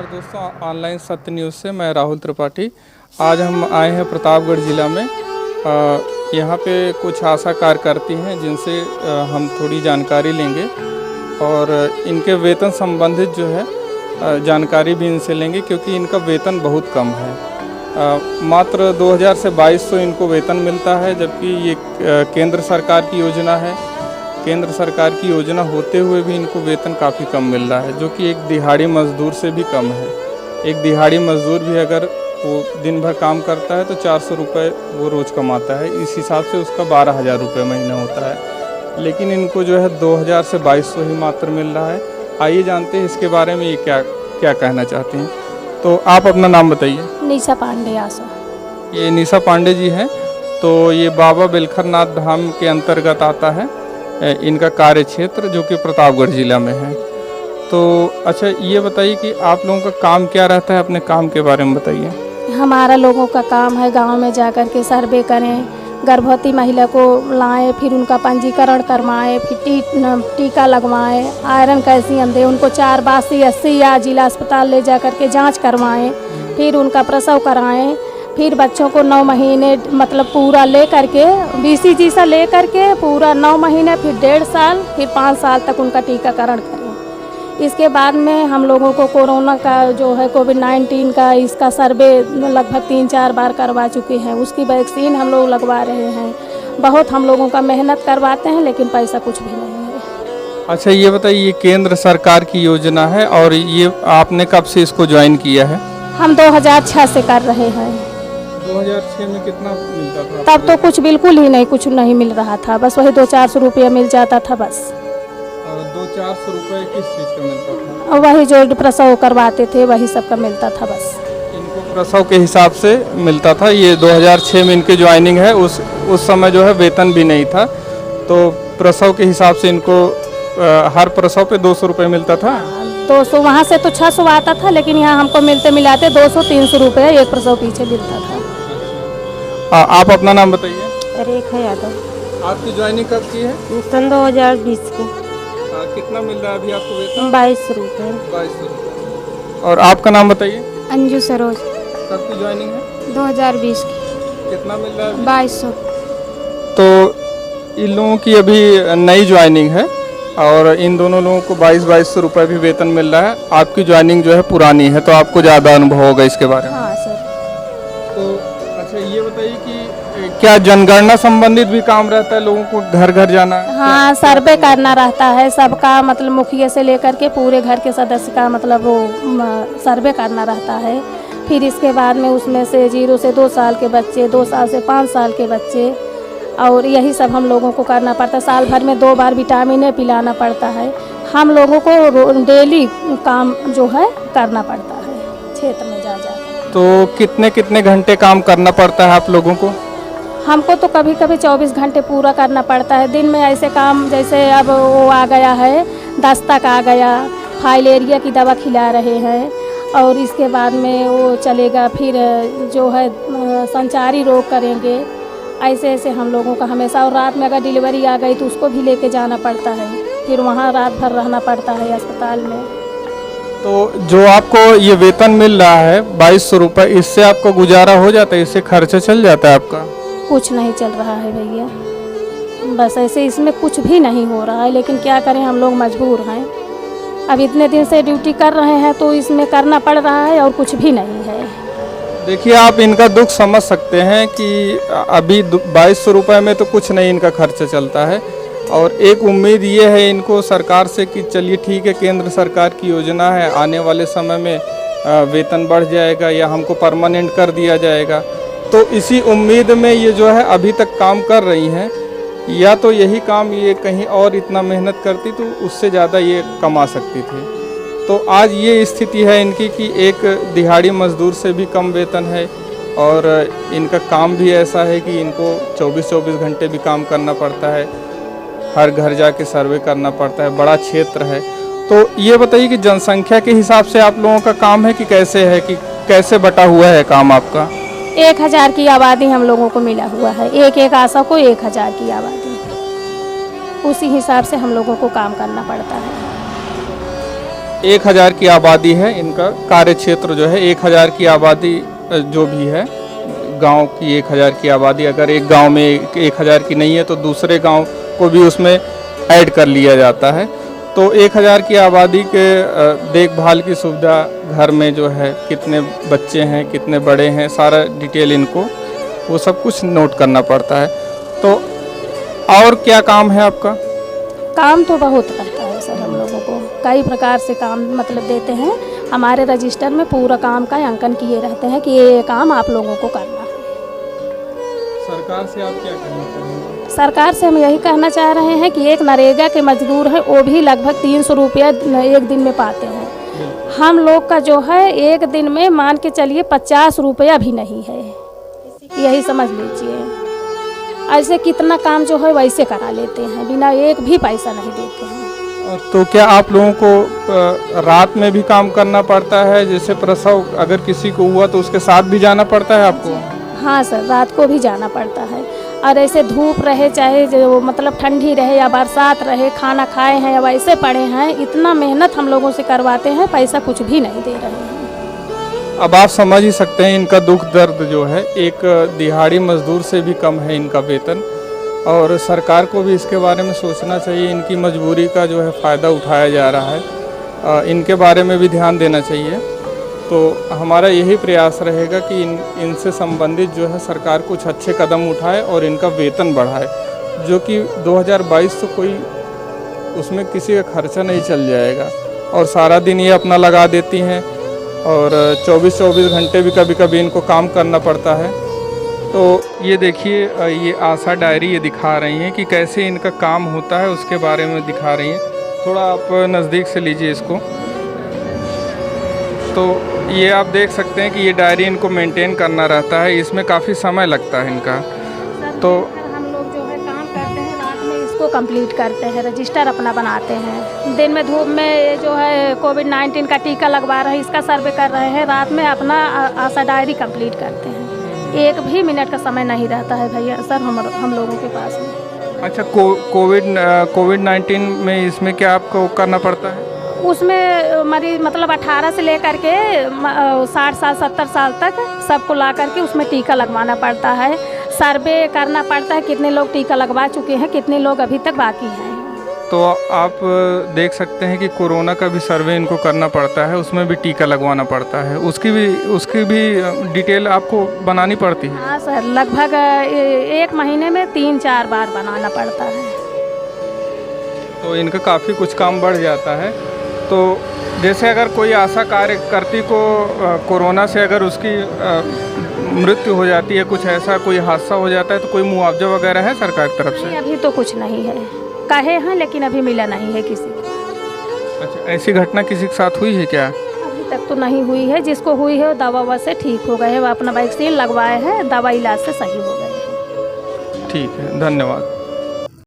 नमस्कार दोस्तों, ऑनलाइन सत्य न्यूज़ से मैं राहुल त्रिपाठी। आज हम आए हैं प्रतापगढ़ ज़िला में। यहाँ पे कुछ आशा कार्यकर्ती हैं जिनसे हम थोड़ी जानकारी लेंगे और इनके वेतन संबंधित जो है जानकारी भी इनसे लेंगे, क्योंकि इनका वेतन बहुत कम है। मात्र 2000 से 2200 इनको वेतन मिलता है, जबकि ये केंद्र सरकार की योजना है। केंद्र सरकार की योजना होते हुए भी इनको वेतन काफ़ी कम मिल रहा है, जो कि एक दिहाड़ी मजदूर से भी कम है। एक दिहाड़ी मजदूर भी अगर वो दिन भर काम करता है तो 400 रुपये वो रोज़ कमाता है। इस हिसाब से उसका 12,000 रुपये महीना होता है, लेकिन इनको जो है 2000 से 2200 ही मात्र मिल रहा है। आइए जानते हैं इसके बारे में ये क्या क्या कहना चाहती हैं। तो आप अपना नाम बताइए। निशा पांडे आशा। ये निशा पांडे जी हैं, तो ये बाबा बेलखरनाथ धाम के अंतर्गत आता है इनका कार्य क्षेत्र, जो कि प्रतापगढ़ ज़िला में है। तो अच्छा, ये बताइए कि आप लोगों का काम क्या रहता है, अपने काम के बारे में बताइए। हमारा लोगों का काम है गांव में जाकर के सर्वे करें, गर्भवती महिला को लाएं, फिर उनका पंजीकरण करवाएं, फिर टीका लगवाएं, आयरन कैल्शियम दें, उनको 4 बार CSC या जिला अस्पताल ले जाकर के जाँच करवाएँ, फिर उनका प्रसव कराएँ, फिर बच्चों को 9 महीने मतलब पूरा ले करके BCG से ले करके पूरा 9 महीने, फिर 1.5 साल, फिर 5 साल तक उनका टीकाकरण करें। इसके बाद में हम लोगों को कोरोना का जो है कोविड-19 का इसका सर्वे लगभग 3-4 बार करवा चुके हैं। उसकी वैक्सीन हम लोग लगवा रहे हैं। बहुत हम लोगों का मेहनत करवाते हैं, लेकिन पैसा कुछ भी नहीं है। अच्छा, ये बताइए, ये केंद्र सरकार की योजना है और ये आपने कब से इसको ज्वाइन किया है? हम 2006 से कर रहे हैं। 2006 में कितना मिलता था? तब तो कुछ बिल्कुल ही नहीं, कुछ नहीं मिल रहा था, बस वही 200-400 रुपया मिल जाता था बस। 200-400 रुपये किस चीज़ का मिलता था? और वही जो प्रसव करवाते थे वही सब का मिलता था बस। इनको प्रसव के हिसाब से मिलता था। ये 2006 में इनकी ज्वाइनिंग है। उस समय जो है वेतन भी नहीं था, तो प्रसव के हिसाब से इनको हर प्रसव पे 200 रुपये मिलता था। 200 वहाँ से तो 600 आता था, लेकिन यहाँ हमको मिलते मिलाते 200-300 रुपये एक प्रसव पीछे मिलता था। आप अपना नाम बताइए। रेखा यादव। आपकी ज्वाइनिंग कब की है? सन 2020 की। कितना मिल रहा है अभी आपको वेतन? 22 रुपये। 22 रुपये। और आपका नाम बताइए। अंजू सरोज। कब की ज्वाइनिंग है? 2020 की। कितना मिल रहा है? 2200। तो इन लोगों की अभी नई ज्वाइनिंग है और इन दोनों लोगों को 2200 रुपये भी वेतन मिल रहा है। आपकी ज्वाइनिंग जो है पुरानी है, तो आपको ज़्यादा अनुभव होगा इसके बारे में। हाँ सर। तो अच्छा, ये बताइए कि क्या जनगणना संबंधित भी काम रहता है, लोगों को घर घर जाना? हाँ, सर्वे करना रहता है सबका, मतलब मुखिया से लेकर के पूरे घर के सदस्य का मतलब वो सर्वे करना रहता है। फिर इसके बाद में उसमें से 0 से 2 साल के बच्चे, 2 साल से 5 साल के बच्चे, और यही सब हम लोगों को करना पड़ता है। साल भर में 2 बार विटामिन पिलाना पड़ता है। हम लोगों को डेली काम जो है करना पड़ता है क्षेत्र में जा जा। तो कितने कितने घंटे काम करना पड़ता है आप लोगों को? हमको तो कभी कभी 24 घंटे पूरा करना पड़ता है। दिन में ऐसे काम जैसे अब वो आ गया है, दस्तक आ गया, फाइलेरिया की दवा खिला रहे हैं, और इसके बाद में वो चलेगा, फिर जो है संचारी रोग करेंगे। ऐसे ऐसे हम लोगों का हमेशा, और रात में अगर डिलीवरी आ गई तो उसको भी लेके जाना पड़ता है, फिर वहाँ रात भर रहना पड़ता है अस्पताल में। तो जो आपको ये वेतन मिल रहा है 2200 रुपये, इससे आपका गुजारा हो जाता है? इससे खर्चा चल जाता है आपका? कुछ नहीं चल रहा है भैया, बस ऐसे इसमें कुछ भी नहीं हो रहा है, लेकिन क्या करें, हम लोग मजबूर हैं। अब इतने दिन से ड्यूटी कर रहे हैं तो इसमें करना पड़ रहा है, और कुछ भी नहीं है। देखिए, आप इनका दुख समझ सकते हैं कि अभी 2200 रुपये में तो कुछ नहीं इनका खर्चा चलता है, और एक उम्मीद ये है इनको सरकार से कि चलिए ठीक है, केंद्र सरकार की योजना है, आने वाले समय में वेतन बढ़ जाएगा या हमको परमानेंट कर दिया जाएगा। तो इसी उम्मीद में ये जो है अभी तक काम कर रही हैं, या तो यही काम ये कहीं और इतना मेहनत करती तो उससे ज़्यादा ये कमा सकती थी। तो आज ये स्थिति है इनकी कि एक दिहाड़ी मजदूर से भी कम वेतन है, और इनका काम भी ऐसा है कि इनको 24-24 घंटे भी काम करना पड़ता है, हर घर जाके सर्वे करना पड़ता है, बड़ा क्षेत्र है। तो ये बताइए कि जनसंख्या के हिसाब से आप लोगों का काम है कि कैसे है, कि कैसे बटा हुआ है काम आपका? 1000 की आबादी हम लोगों को मिला हुआ है, एक आशा को 1000 की आबादी, उसी हिसाब से हम लोगों को काम करना पड़ता है। 1000 की आबादी है, इनका कार्य क्षेत्र जो है 1000 की आबादी जो भी है, गांव की 1000 की आबादी, अगर एक गांव में 1000 की नहीं है तो दूसरे गांव को भी उसमें ऐड कर लिया जाता है। तो 1000 की आबादी के देखभाल की सुविधा, घर में जो है कितने बच्चे हैं, कितने बड़े हैं, सारा डिटेल इनको वो सब कुछ नोट करना पड़ता है। तो और क्या काम है आपका? काम तो बहुत रहता है सर, हम लोगों को कई प्रकार से काम मतलब देते हैं। हमारे रजिस्टर में पूरा काम का अंकन किए रहते हैं कि ये काम आप लोगों को करना है। सरकार से आप क्या कहना चाहेंगे? सरकार से हम यही कहना चाह रहे हैं कि एक नरेगा के मजदूर हैं, वो भी लगभग 300 रुपया एक दिन में पाते हैं। हम लोग का जो है एक दिन में मान के चलिए 50 रुपया भी नहीं है, यही समझ लीजिए। ऐसे कितना काम जो है वैसे करा लेते हैं, बिना एक भी पैसा नहीं देते हैं। तो क्या आप लोगों को रात में भी काम करना पड़ता है? जैसे प्रसव अगर किसी को हुआ तो उसके साथ भी जाना पड़ता है आपको? हाँ सर, रात को भी जाना पड़ता है। और ऐसे धूप रहे, चाहे जो मतलब ठंडी रहे या बरसात रहे, खाना खाए हैं या वैसे पड़े हैं, इतना मेहनत हम लोगों से करवाते हैं, पैसा कुछ भी नहीं दे रहे हैं। अब आप समझ ही सकते हैं इनका दुख दर्द जो है, एक दिहाड़ी मजदूर से भी कम है इनका वेतन। और सरकार को भी इसके बारे में सोचना चाहिए, इनकी मजबूरी का जो है फ़ायदा उठाया जा रहा है, इनके बारे में भी ध्यान देना चाहिए। तो हमारा यही प्रयास रहेगा कि इनसे संबंधित जो है सरकार कुछ अच्छे कदम उठाए और इनका वेतन बढ़ाए, जो कि 2022 तो कोई उसमें किसी का खर्चा नहीं चल जाएगा। और सारा दिन ये अपना लगा देती हैं और 24-24 घंटे भी कभी कभी इनको काम करना पड़ता है। तो ये देखिए, ये आशा डायरी ये दिखा रही हैं कि कैसे इनका काम होता है, उसके बारे में दिखा रही हैं। थोड़ा आप नज़दीक से लीजिए इसको। तो ये आप देख सकते हैं कि ये डायरी इनको मेंटेन करना रहता है, इसमें काफ़ी समय लगता है इनका। तो हम लोग जो है काम करते हैं, रात में इसको कंप्लीट करते हैं, रजिस्टर अपना बनाते हैं। दिन में धूप में जो है कोविड-19 का टीका लगवा रहे हैं, इसका सर्वे कर रहे हैं, रात में अपना आशा डायरी कंप्लीट करते हैं। एक भी मिनट का समय नहीं रहता है भैया सर हम लोगों के पास में। अच्छा, कोविड-19 में इसमें क्या आपको करना पड़ता है? उसमें मरीज मतलब 18 से लेकर के 60 साल 70 साल तक सबको ला करके उसमें टीका लगवाना पड़ता है, सर्वे करना पड़ता है कितने लोग टीका लगवा चुके हैं, कितने लोग अभी तक बाकी हैं। तो आप देख सकते हैं कि कोरोना का भी सर्वे इनको करना पड़ता है, उसमें भी टीका लगवाना पड़ता है, उसकी भी डिटेल आपको बनानी पड़ती है। हाँ सर, लगभग एक महीने में 3-4 बार बनाना पड़ता है। तो इनका काफ़ी कुछ काम बढ़ जाता है। तो जैसे अगर कोई आशा कार्यकर्ती को कोरोना से अगर उसकी मृत्यु हो जाती है, कुछ ऐसा कोई हादसा हो जाता है, तो कोई मुआवजा वगैरह है सरकार की तरफ से? अभी तो कुछ नहीं है, कहे हैं लेकिन अभी मिला नहीं है किसी को। अच्छा, ऐसी घटना किसी के साथ हुई है क्या? अभी तक तो नहीं हुई है, जिसको हुई है वो दवा से ठीक हो गए हैं, वो अपना वैक्सीन लगवाए हैं, दवा इलाज से सही हो गए हैं। ठीक है, धन्यवाद।